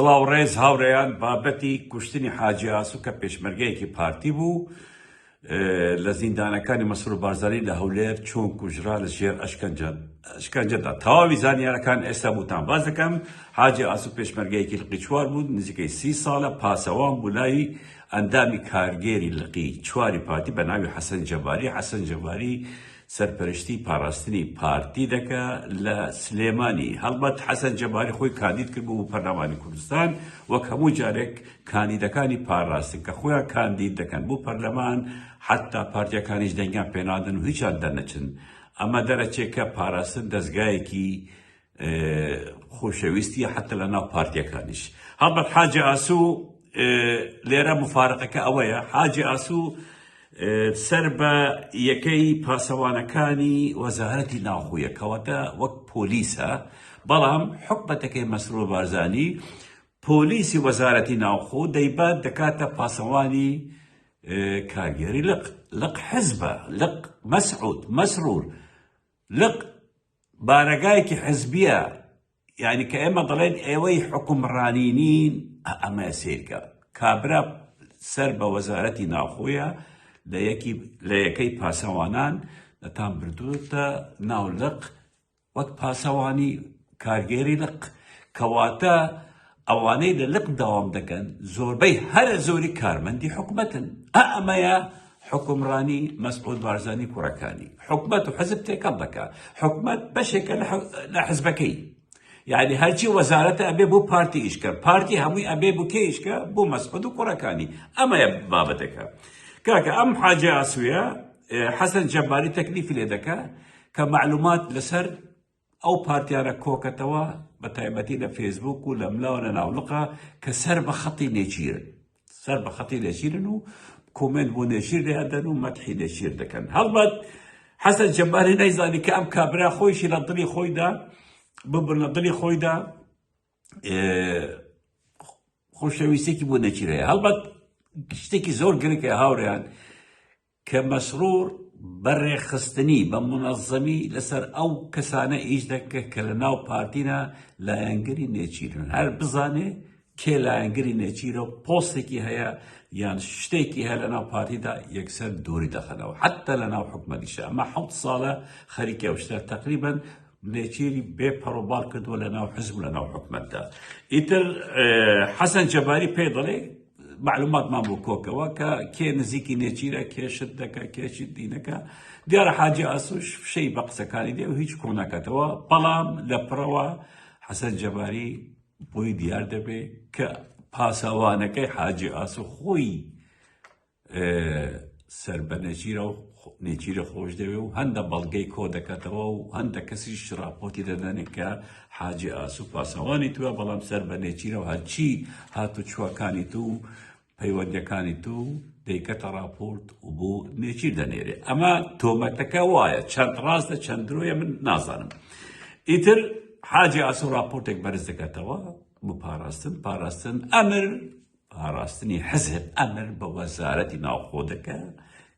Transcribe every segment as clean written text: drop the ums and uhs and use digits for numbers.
بڵاو ڕێز هاوڕێیان بابەتی کوشتنی حاجی ئاسو کە پێشمەرگەیەکی پارتی بوو لە زیندانەکانی مەسرور بارزانانی لە هەولێر چۆن کوژرا لە ژێر ئەشکەنجەدا تەواوی زانیاریەکان ئێستا بوتان باز دەکەم. حاجی ئاسو پێشمەرگەیەکی لقی چوار بوو، نزیکەی 30 ساڵە پاسەوان بوو لای ئەندامی کارگێری لقی چواری پارتی بە ناوی حەسەن جەباری. حەسەن جەباری سەرپەرشتی پاراستنی پارتی دەکە لە سلێمانی. هەڵبەت حەسەن جەباری خۆی کاندید کرد بوو پەرلەمانی کوردستان وەک هەموو جارێک کاندیدەکانی پاراستن کە خۆیان کاندید دەکەن بۆ پەرلەمان، حتا پارتیەکانیش دەنگیان پێنادن و هیچیان دەرنەچن. ئەمە دەرەچێت کە پاراستن دەستگایەکی خۆشەویستیە حتا لە ناو پارتیەکانیش. هەڵبەت حاجی ئاسو لێرە مفارقەکە ئەوەیە، حاجی ئاسو سەر بە یەکەی پاسەوانەکانی وەزارەتی ناوخۆیە کەواتە وەک پۆلیسە، بەڵام حکومەتەکەی مەسرور بارزانی پۆلیسی وەزارەتی ناوخۆ دەیبات دەکاتە پاسەوانی کارگێری لق حزبە، لق مەسرور لق بارەگایەکی حزبیە، یعنی کە ئێمە دەڵێن ئێوەی حکومڕانی نین، ئەمە سیرکە کابرا سەر بە وەزارەتی ناوخۆیە لە یەکەی پاسەوانان دەتان بردووتە ناو لق وەک پاسەوانی کارگێری لق، کەواتە ئەوانەی لە لق داوام دەکەن زۆربەی هەرە زۆری کارمەندی حکومەتن. ئەمەیە حکومڕانی مەسعود بارزانی کوڕەکانی. حکومەت و حزب تێکەڵ دەکات، حکومەت بەشێکە لە حزبەکەی، یعنی هەرچی وەزارەتە ئەبێ بۆ پارتی ئیشکە، پارتی هەمووی ئەبێ بۆ کێ ئیشکە؟ بۆ مەسعود و کوڕەکانی. ئەمەیە بابەتەکە. کاکە ئەم حاجی ئاسوویە حەسەن جەباری تەکلیفی لێ دەکا کە معلومات لەسەر ئەو پارتیانە کۆکەتەوە بە تایبەتی لە فێسبوک و لە ملاوە لە ناوڵقە کە سەر بە خەڵی نێچیرن و کۆمنت بۆ نێچیر دەیادەن و مەدحی نێچیر دەکەن. هەڵبەت حەسەن جەباری نەیزانی کە ئەم کابرا خۆیشی لە دڵی خۆیدا ببرنە دڵی خۆیدا خۆشەویستێکی بۆ نێچیرەیە. هەڵبەت شتێکی زۆر گرنگە هاوڕێیان کە مەسرور بەڕێخستنی بە منەظەمی لەسەر ئەو کەسانە ئیش دەکە کە لە ناو پارتینە لایەنگەری نێچیرن، هەر بزانێ کێ لایەنگەری نێچیرە و پۆستێکی هەیە یان شتێکی هەیە لە ناو پارتیدا یەکسەر دووری دەخەنەوە، حتا لە ناو حکومەتیشە. ئەمە 7 ساڵە خەریکە ئەو شتە تەقریبەن نێچیری بێپەڕۆباڵ کردووە لە ناو حزب و لە ناو حکومەتدا. ئیتر حەسەن جەباری پێ دەڵێ معلوماتمان بۆ کۆکەوە کە کێ نزیکی نێچیرە، کێ شت دەکە، کێشی دینەکە. دیارە حاجی ئاسوش شەی بە قسەکانی دێ و هیچ کۆ ناکاتەوە، بەڵام لە پڕەوە حەسەن جەباری بۆی دیار دەبێ کە پاسەوانەکەی حاجی ئاسو خۆی سەر بە نێچیرە خۆش دەوێ و هەندە بەڵگەی کۆ دەکاتەوە و هەندە کەسی شراپۆتی دەدەنێت کە حاجی ئاسو پاسەوانی توە، بەڵام سەر بە نێچیرە و هەرچی هاتو چوەکانی تو پەیوەندەکانی تو دەیکەتە راپۆرت و بۆ نێچیر دەنێرێ. ئەمە تۆمەتەکە وایە، چەند ڕاستە چەند درۆیە من نازانم. ئیتر حاجی ئاسو راپۆرتێک بەرز دەکاتەوە بۆ پاراستن ئەمر پاراستنی حزب ئەمر بە وەزارەتی ناوخۆ دەکە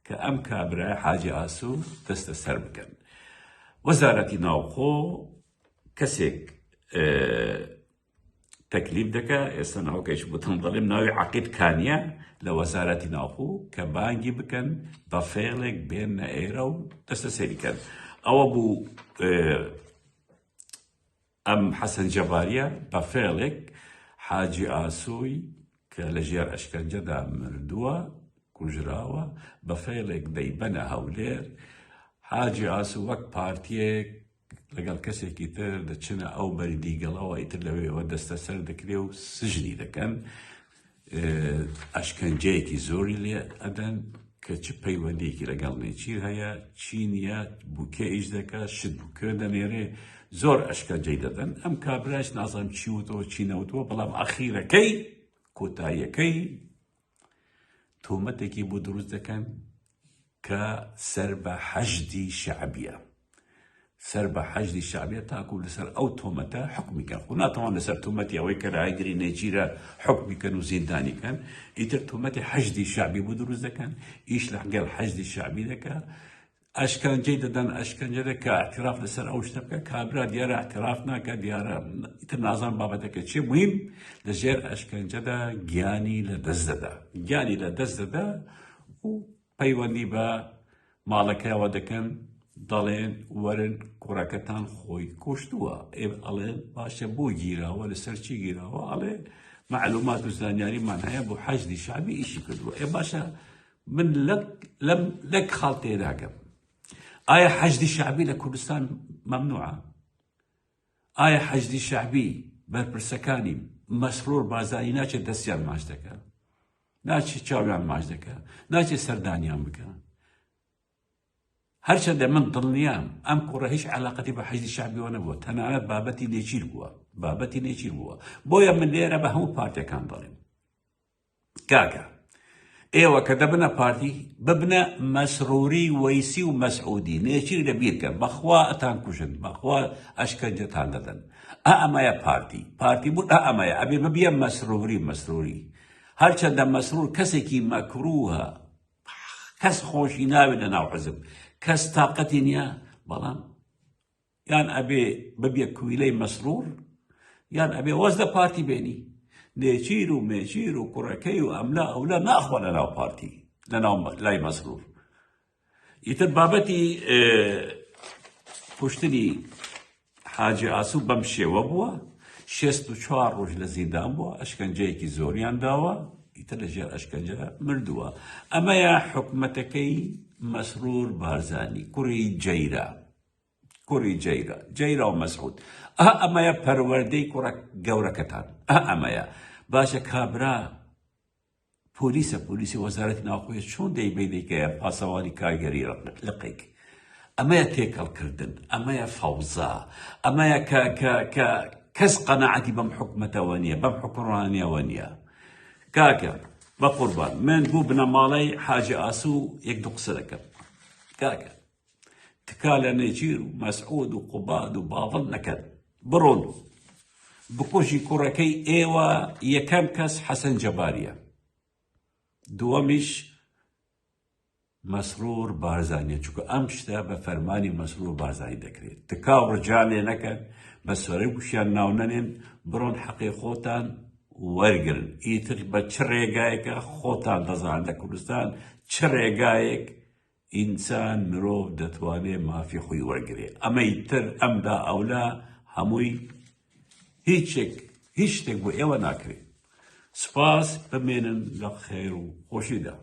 کە ئەم کابرای حاجی ئاسو دەستە سەر بکەن. وەزارەتی ناوخۆ کەسێک تەکلیف دەکە، ئێستا ناوکەیش بۆتم دەڵێم ناوی عەقید کانیە لە وەزارەتی ناوخۆ کە بانگی بکەن بە فێڵێک بێنە ئێرە و دەستە سەریکەن. ئەوە بوو ئەم حەسەن جەباریە بە فێڵێک حاجی ئاسووی کە لە ژێر ئەشکەنجەدا مردووە کوژراوە بە فێڵێک دەیبەنە هەولێر. حاجی ئاسو وەک پارتیەک لەگەڵ کەسێکی تر دەچنە ئەو بەریدیگەڵەوە، ئیتر لەوێەوە دەستە سەر دەکرێ و سژنی دەکەن، ئەشکەنجەیەکی زۆری لێ ئەدەن کە چ پەیوەندیەکی لەگەڵ نێچیر هەیە، چی نییە، بووکێ ئیش دەکە، شت بووکێ دەنێرێ، زۆر ئەشکەنجەی دەدەن. ئەم کابراش نازانم چی وتەوە چی نەوتووە، بەڵام ئەخیرەکەی کۆتاییەکەی تۆمەتێکی بۆ دروست دەکەن کە سەر بە حەشدی شەعبیە، سەر بە حەشدی شەعبیە تاکو لەسەر ئەو تۆمەتە حکمیکەن. خۆ ناتوان لەسەر تۆمەتی ئەوەی کە لایەنگەری نێچیرە حکمیکەن و زیندانیکەن، ئیتر تۆمەتی حەشدی شەعبی بۆ دروست دەکەن، ئیش لەگەڵ حەشدی شەعبی دەکە، ئەشکەنجەی دەدەن ئەشکەنجەرە کە اعتراف لەسەر ئەو شتە بکە کابرا دیارە اعتراف ناکە دیارە ئیتر نازان بابەتەکە چی مهم لەژێر ئەشکەنجەدا گیانی لەدەست دەدا گیانی لەدەست دەدا و پەیوەندی بە ماڵەکەیەوە دەکەن دەڵێن وەرن کوڕەکەتان خۆی کوشتووە ئەڵێن باشە بۆ گیراوە لەسەر چی گیراوە ئەڵێ معلومات و زانیاریمان هەیە بۆ حەشدی شعبی ئیشی کردووە باشە من لەک خاڵ تێداگەم ئایا حەشدی شعبی لە کوردستان مەمنوعە؟ ئایا حەشدی شعبی بەرپرسەکانی مەسرور بازایی ناچێت دەستیان ماچ دەکە ناچێت چاویان ماچ دەکە ناچێت سەردانیان بکە هەرچەندە من دڵنیام ئەم کوڕە هیچ علاقەتی بە حەشدی شعبیەوە نەبووە تەنانەت بابەتی نێچیر بووە بۆیە من لێرە بە هەموو پارتیەکان دەڵێم کاکە ئێوە کە دەبنە پارتی ببنە مەسروری وەیسی و مەسعودی نێچیر لەبیرکە بەخوا ئەتان کوژن بەخوا ئەشکەنجەتان دەدەن ئەمەیە پارتی بوون ئەمەیە ئەبێ ببیە مەسروری هەرچەندە مەسرور کەسێکی مەکروهە کەس خۆشی ناوێت لە ناو حزب کەس تااقەتی نییە بەڵام یان ئەبێ ببیە کویلەی مەسرور یان ئەبێ وەز لە پارتی بێنی نێچیر و مێچیر و کوڕەکەی و ئەملا ئەولا ناخوا لە ناو پارتی لە ناو لای مەسرور ئیتر بابەتی کوشتنی حاجی ئاسوو بەم شێوە بووە 64 ڕۆژ لە زیندان بووە ئەشکەنجەیەکی زۆریان داوە ئیتر لەژێر ئەشکەنجە مردووە ئەمەیە حکومەتەکەی مەسرور بارزانی کوڕی جەیرە و مەسعود ئەمەیە پەروەردەی کوڕە گەورەکەتان ئەمەیە باشە کابرا پۆلیسی وەزارەتی ناوخۆیە چۆن دەیبێدەیکەیە پاسەوانی کارگەری لقێک ئەمەیە تێکەڵکردن ئەمەیە فەوزا ئەمەیە کە کەس قەناعەتی بەم حکومەتەوە نییە بەم حکوڕانیەوە نییە کاکە بە قوربان من بوو بنە ماڵەی حاجی ئاسوو یەک دوو قسە دەکەم کاکە تکا لە نێچیر و مەسعود و قوباد و باڵ نەکەن بڕۆن بکوژی کوڕەکەی ئێوە یەکەم کەس حەسەن جەباریە دووەمیش مەسرور بارزانیە چونکە ئەم شتە بە فەرمانی مەسرور بارزانی دەکرێت تکا و ڕجا لێ نەکەن بە سۆرەی گوشیان ناو نەنێن بڕۆن حەقی خۆتان وەرگرن ئیتر بە چ ڕێگایەکە خۆتان دەزانن لە کوردستان چ ڕێگایەک ئینسان مرۆڤ دەتوانێت مافی خۆی وەرگرێ ئەمەی تر ئەمدا ئەولا هەمووی هیچ شتێک بۆ ئێوە ناکرێت سوپاس بمێنن لە خێر و خۆشیدا